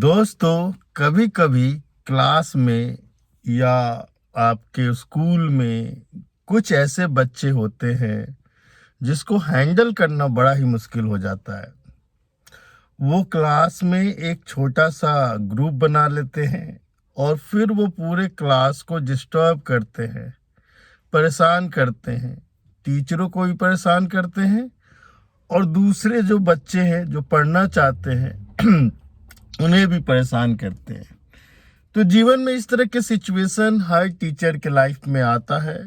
दोस्तों, कभी कभी क्लास में या आपके स्कूल में कुछ ऐसे बच्चे होते हैं जिसको हैंडल करना बड़ा ही मुश्किल हो जाता है। वो क्लास में एक छोटा सा ग्रुप बना लेते हैं और फिर वो पूरे क्लास को डिस्टर्ब करते हैं, परेशान करते हैं, टीचरों को भी परेशान करते हैं और दूसरे जो बच्चे हैं जो पढ़ना चाहते हैं उन्हें भी परेशान करते हैं। तो जीवन में इस तरह के सिचुएशन हर टीचर के लाइफ में आता है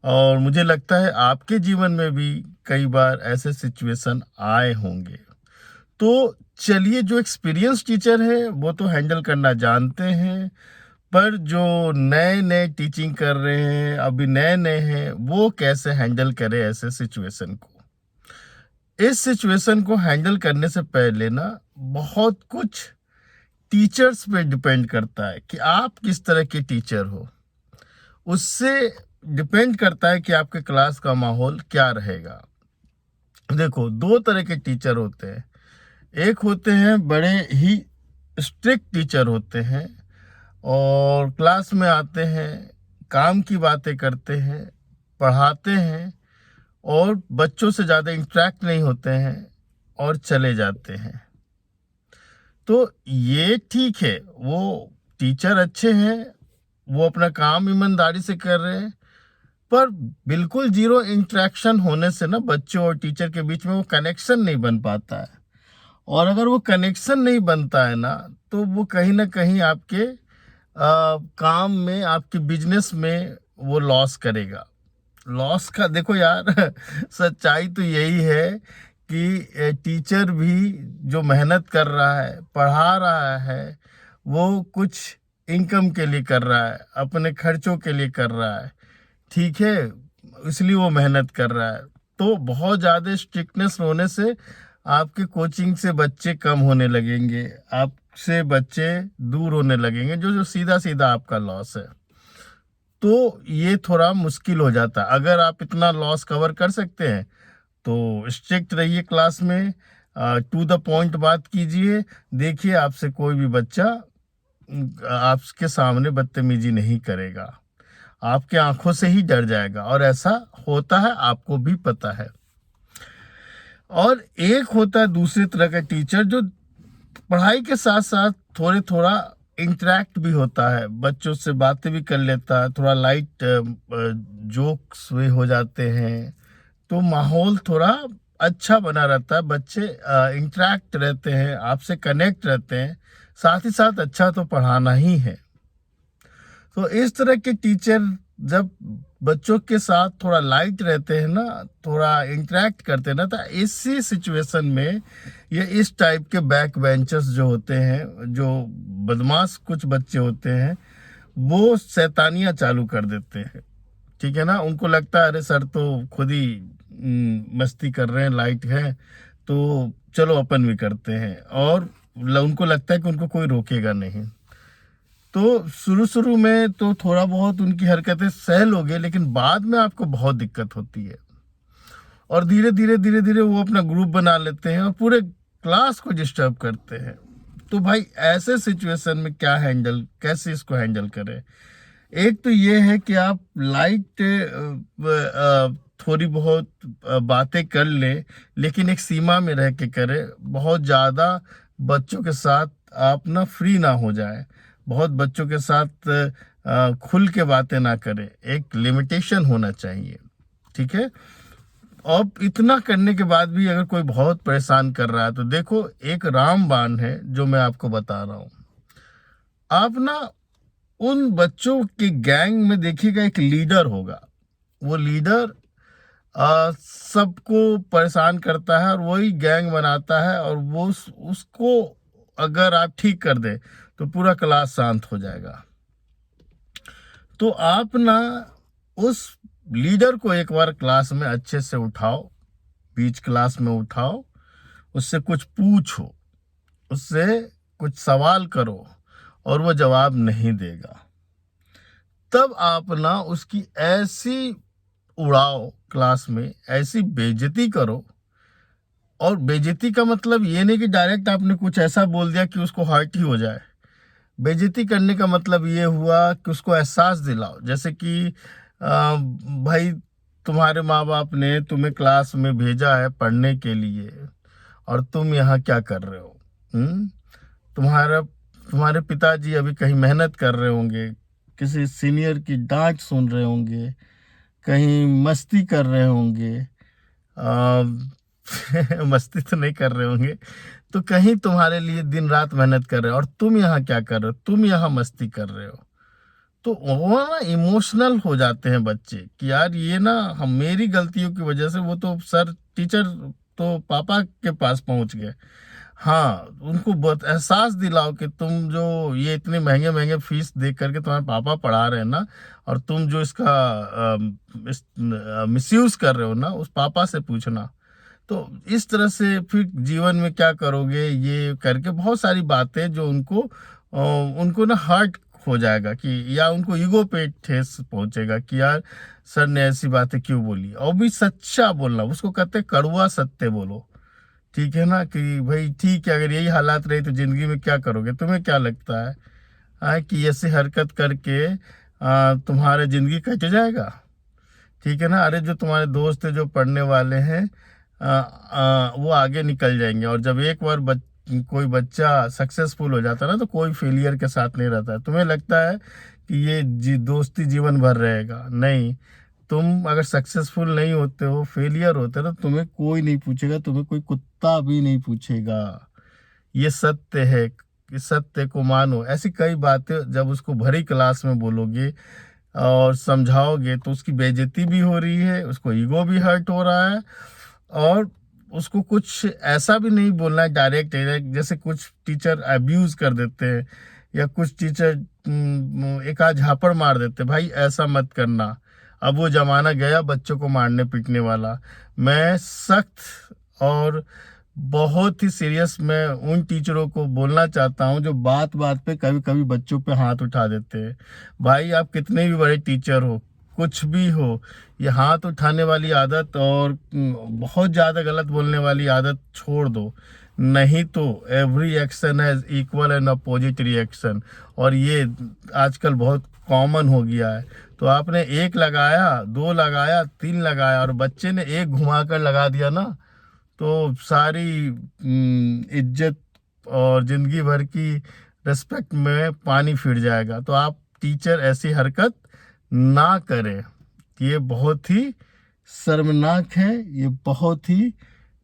और मुझे लगता है आपके जीवन में भी कई बार ऐसे सिचुएशन आए होंगे। तो चलिए, जो एक्सपीरियंस टीचर है वो तो हैंडल करना जानते हैं, पर जो नए नए टीचिंग कर रहे हैं, अभी नए नए हैं, वो कैसे हैंडल करें ऐसे सिचुएशन को। इस सिचुएशन को हैंडल करने से पहले ना बहुत कुछ टीचर्स पे डिपेंड करता है कि आप किस तरह के टीचर हो। उससे डिपेंड करता है कि आपके क्लास का माहौल क्या रहेगा। देखो, दो तरह के टीचर होते हैं। एक होते हैं बड़े ही स्ट्रिक्ट टीचर होते हैं और क्लास में आते हैं, काम की बातें करते हैं, पढ़ाते हैं और बच्चों से ज़्यादा इंटरेक्ट नहीं होते हैं और चले जाते हैं। तो ये ठीक है, वो टीचर अच्छे हैं, वो अपना काम ईमानदारी से कर रहे हैं, पर बिल्कुल जीरो इंटरेक्शन होने से ना बच्चों और टीचर के बीच में वो कनेक्शन नहीं बन पाता है। और अगर वो कनेक्शन नहीं बनता है ना, तो वो कहीं ना कहीं आपके काम में, आपके बिजनेस में वो लॉस करेगा। लॉस का देखो यार सच्चाई तो यही है कि टीचर भी जो मेहनत कर रहा है, पढ़ा रहा है, वो कुछ इनकम के लिए कर रहा है, अपने खर्चों के लिए कर रहा है, ठीक है, इसलिए वो मेहनत कर रहा है। तो बहुत ज़्यादा स्ट्रिक्टनेस होने से आपके कोचिंग से बच्चे कम होने लगेंगे, आपसे बच्चे दूर होने लगेंगे, जो जो सीधा सीधा आपका लॉस है। तो ये थोड़ा मुश्किल हो जाता है। अगर आप इतना लॉस कवर कर सकते हैं तो स्ट्रिक्ट रहिए क्लास में, टू द पॉइंट बात कीजिए। देखिए, आपसे कोई भी बच्चा आपके सामने बदतमीजी नहीं करेगा, आपके आंखों से ही डर जाएगा, और ऐसा होता है, आपको भी पता है। और एक होता है दूसरी तरह का टीचर जो पढ़ाई के साथ साथ थोड़े थोड़ा इंटरेक्ट भी होता है, बच्चों से बातें भी कर लेता है, थोड़ा लाइट जोक्स भी हो जाते हैं, तो माहौल थोड़ा अच्छा बना रहता है, बच्चे इंटरेक्ट रहते हैं, आपसे कनेक्ट रहते हैं, साथ ही साथ अच्छा तो पढ़ाना ही है। तो इस तरह के टीचर जब बच्चों के साथ थोड़ा लाइट रहते हैं ना, थोड़ा इंटरेक्ट करते हैं ना, तो इसी सिचुएशन में ये इस टाइप के बैक बेंचर्स जो होते हैं, जो बदमाश कुछ बच्चे होते हैं, वो शैतानियां चालू कर देते हैं। ठीक है ना, उनको लगता है अरे सर तो खुद ही मस्ती कर रहे हैं, लाइट है, तो चलो अपन भी करते हैं, और उनको लगता है कि उनको कोई रोकेगा नहीं। तो शुरू शुरू में तो थोड़ा बहुत उनकी हरकतें सह लोगे, लेकिन बाद में आपको बहुत दिक्कत होती है, और धीरे धीरे वो अपना ग्रुप बना लेते हैं और पूरे क्लास को डिस्टर्ब करते हैं। तो भाई, ऐसे सिचुएशन में कैसे इसको हैंडल करें। एक तो ये है कि आप लाइट थोड़ी बहुत बातें कर ले, लेकिन एक सीमा में रह के करें। बहुत ज़्यादा बच्चों के साथ आप ना फ्री ना हो जाए, बहुत बच्चों के साथ खुल के बातें ना करें, एक लिमिटेशन होना चाहिए। ठीक है। अब इतना करने के बाद भी अगर कोई बहुत परेशान कर रहा है, तो देखो, एक रामबाण है जो मैं आपको बता रहा हूँ। आप ना उन बच्चों के गैंग में देखिएगा, एक लीडर होगा। वो लीडर सबको परेशान करता है और वही गैंग बनाता है, और वो उसको अगर आप ठीक कर दे तो पूरा क्लास शांत हो जाएगा। तो आप ना उस लीडर को एक बार क्लास में अच्छे से उठाओ, बीच क्लास में उठाओ, उससे कुछ पूछो, उससे कुछ सवाल करो, और वो जवाब नहीं देगा, तब आप ना उसकी ऐसी उड़ाओ, क्लास में ऐसी बेइज्जती करो और बेइज्जती का मतलब ये नहीं कि डायरेक्ट आपने कुछ ऐसा बोल दिया कि उसको हर्ट ही हो जाए। बेइज्जती करने का मतलब ये हुआ कि उसको एहसास दिलाओ, जैसे कि भाई तुम्हारे माँ बाप ने तुम्हें क्लास में भेजा है पढ़ने के लिए और तुम यहाँ क्या कर रहे हो। हम्म तुम्हारा तुम्हारे पिताजी अभी कहीं मेहनत कर रहे होंगे, किसी सीनियर की डांट सुन रहे होंगे, कहीं मस्ती कर रहे होंगे। आ, मस्ती तो नहीं कर रहे होंगे, तो कहीं तुम्हारे लिए दिन रात मेहनत कर रहे हो और तुम यहाँ क्या कर रहे हो, तुम यहाँ मस्ती कर रहे हो। तो वो ना इमोशनल हो जाते हैं बच्चे कि यार ये ना हम मेरी गलतियों की वजह से, वो तो सर टीचर तो पापा के पास पहुंच गए। हाँ, उनको बहुत एहसास दिलाओ कि तुम जो ये इतने महंगे महंगे फीस दे करके तुम्हारे पापा पढ़ा रहे हैं ना, और तुम जो इसका मिसयूज कर रहे हो ना, उस पापा से पूछना। तो इस तरह से फिर जीवन में क्या करोगे, ये करके बहुत सारी बातें जो उनको ना हर्ट हो जाएगा कि, या उनको ईगो पे ठेस पहुंचेगा कि यार सर ने ऐसी बातें क्यों बोली। और भी सच्चा बोलना, उसको कहते हैं कड़वा सत्य बोलो। ठीक है ना, कि भाई ठीक है, अगर यही हालात रही तो जिंदगी में क्या करोगे, तुम्हें क्या लगता है कि ऐसी हरकत करके तुम्हारे जिंदगी कट जाएगा। ठीक है ना, अरे जो तुम्हारे दोस्त है जो पढ़ने वाले हैं वो आगे निकल जाएंगे। और जब एक बार कोई बच्चा सक्सेसफुल हो जाता है ना, तो कोई फेलियर के साथ नहीं रहता है। तुम्हें लगता है कि ये दोस्ती जीवन भर रहेगा, नहीं। तुम अगर सक्सेसफुल नहीं होते हो, फेलियर होते हो, तो तुम्हें कोई नहीं पूछेगा, तुम्हें कोई कुत्ता भी नहीं पूछेगा। ये सत्य है, इस सत्य को मानो। ऐसी कई बातें जब उसको भरी क्लास में बोलोगे और समझाओगे, तो उसकी बेइज्जती भी हो रही है, उसको ईगो भी हर्ट हो रहा है। और उसको कुछ ऐसा भी नहीं बोलना है डायरेक्ट डायरेक्ट, जैसे कुछ टीचर अब्यूज कर देते हैं, या कुछ टीचर एक आध झापड़ मार देते हैं। भाई ऐसा मत करना, अब वो जमाना गया बच्चों को मारने पीटने वाला। मैं सख्त और बहुत ही सीरियस मैं उन टीचरों को बोलना चाहता हूं जो बात बात पे कभी कभी बच्चों पे हाथ उठा देते हैं। भाई आप कितने भी बड़े टीचर हो, कुछ भी हो, ये हाथ उठाने वाली आदत और बहुत ज़्यादा गलत बोलने वाली आदत छोड़ दो। नहीं तो every action has equal and opposite reaction, और ये आजकल बहुत कॉमन हो गया है। तो आपने एक लगाया, दो लगाया, तीन लगाया, और बच्चे ने एक घुमाकर लगा दिया ना, तो सारी इज्जत और जिंदगी भर की रिस्पेक्ट में पानी फिर जाएगा। तो आप टीचर ऐसी हरकत ना करें। ये बहुत ही शर्मनाक है, ये बहुत ही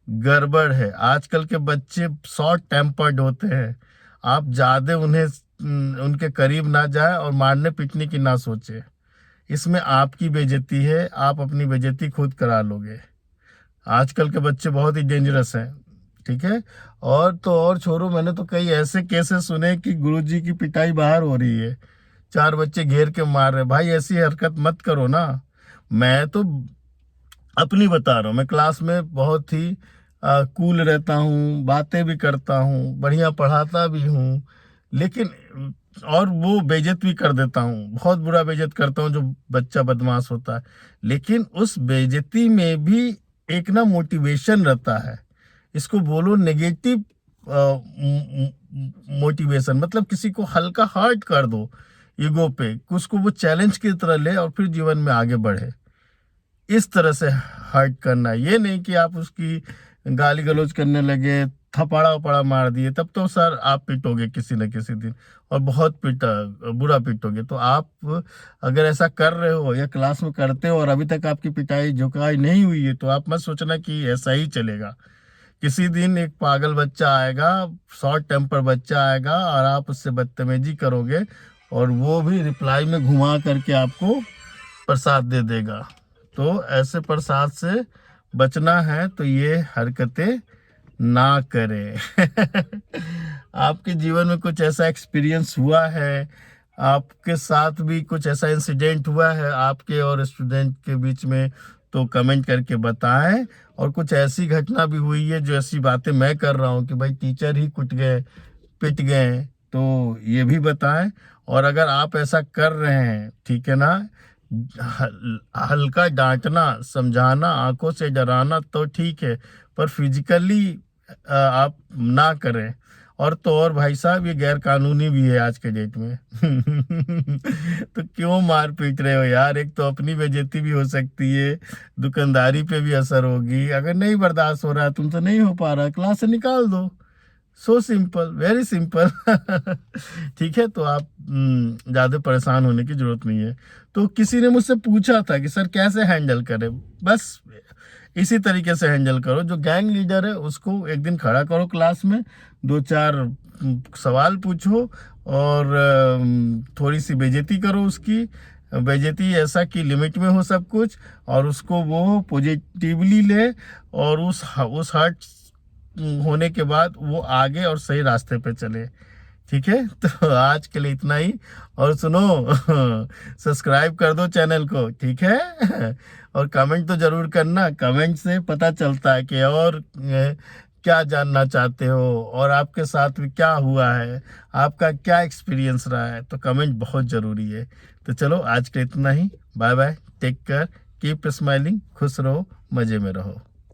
गड़बड़ है। आजकल के बच्चे शॉर्ट टेम्पर्ड होते हैं। आप ज्यादा उन्हें उनके करीब ना जाए और मारने पीटने की ना सोचे। इसमें आपकी बेइज्जती है, आप अपनी बेइज्जती खुद करा लोगे। आजकल के बच्चे बहुत ही डेंजरस हैं। ठीक है, और तो और छोड़ो, मैंने तो कई ऐसे केसेस सुने कि गुरुजी की पिटाई बाहर हो रही है, चार बच्चे घेर के मार रहे। भाई ऐसी हरकत मत करो ना। मैं तो अपनी बता रहा हूँ, मैं क्लास में बहुत ही कूल रहता हूँ, बातें भी करता हूँ, बढ़िया पढ़ाता भी हूँ, लेकिन और वो बेइज्जत भी कर देता हूँ, बहुत बुरा बेइज्जत करता हूँ जो बच्चा बदमाश होता है। लेकिन उस बेइज्जती में भी एक ना मोटिवेशन रहता है। इसको बोलो नेगेटिव मोटिवेशन, मतलब किसी को हल्का हर्ट कर दो ईगो पे, उसको वो चैलेंज की तरह ले और फिर जीवन में आगे बढ़े। इस तरह से हर्ट करना, ये नहीं कि आप उसकी गाली गलौज करने लगे, थपाड़ा वपाड़ा मार दिए, तब तो सर आप पिटोगे किसी न किसी दिन, और बहुत बुरा पिटोगे। तो आप अगर ऐसा कर रहे हो या क्लास में करते हो और अभी तक आपकी पिटाई झुकाई नहीं हुई है, तो आप मत सोचना कि ऐसा ही चलेगा। किसी दिन एक पागल बच्चा आएगा, शॉर्ट टेम्पर बच्चा आएगा, और आप उससे बदतमीजी करोगे, और वो भी रिप्लाई में घुमा करके आपको प्रसाद दे देगा। तो ऐसे प्रसाद से बचना है तो ये हरकतें ना करें। आपके जीवन में कुछ ऐसा एक्सपीरियंस हुआ है, आपके साथ भी कुछ ऐसा इंसिडेंट हुआ है आपके और स्टूडेंट के बीच में, तो कमेंट करके बताएं। और कुछ ऐसी घटना भी हुई है जो ऐसी बातें मैं कर रहा हूँ कि भाई टीचर ही कुट गए, पिट गए, तो ये भी बताएं। और अगर आप ऐसा कर रहे हैं, ठीक है ना, हल्का डांटना, समझाना, आंखों से डराना तो ठीक है, पर फिजिकली आप ना करें। और तो और भाई साहब, ये गैर कानूनी भी है आज के डेट में। तो क्यों मार पीट रहे हो यार? एक तो अपनी बेइज्जती भी हो सकती है, दुकानदारी पे भी असर होगी। अगर नहीं बर्दाश्त हो रहा है, तुमसे नहीं हो पा रहा, क्लास से निकाल दो। So simple, very simple. ठीक है, तो आप ज़्यादा परेशान होने की जरूरत नहीं है। तो किसी ने मुझसे पूछा था कि सर कैसे हैंडल करें, बस इसी तरीके से हैंडल करो। जो गैंग लीडर है उसको एक दिन खड़ा करो क्लास में, दो चार सवाल पूछो, और थोड़ी सी बेइज्जती करो उसकी। बेइज्जती ऐसा कि लिमिट में हो सब कुछ, और उसको वो पॉजिटिवली ले, और उस हर्ट होने के बाद वो आगे और सही रास्ते पे चले। ठीक है, तो आज के लिए इतना ही। और सुनो, सब्सक्राइब कर दो चैनल को, ठीक है। और कमेंट तो जरूर करना, कमेंट से पता चलता है कि और क्या जानना चाहते हो, और आपके साथ में क्या हुआ है, आपका क्या एक्सपीरियंस रहा है। तो कमेंट बहुत ज़रूरी है। तो चलो आज के लिए इतना ही। Bye bye, take care, keep smiling, खुश रहो, मज़े में रहो।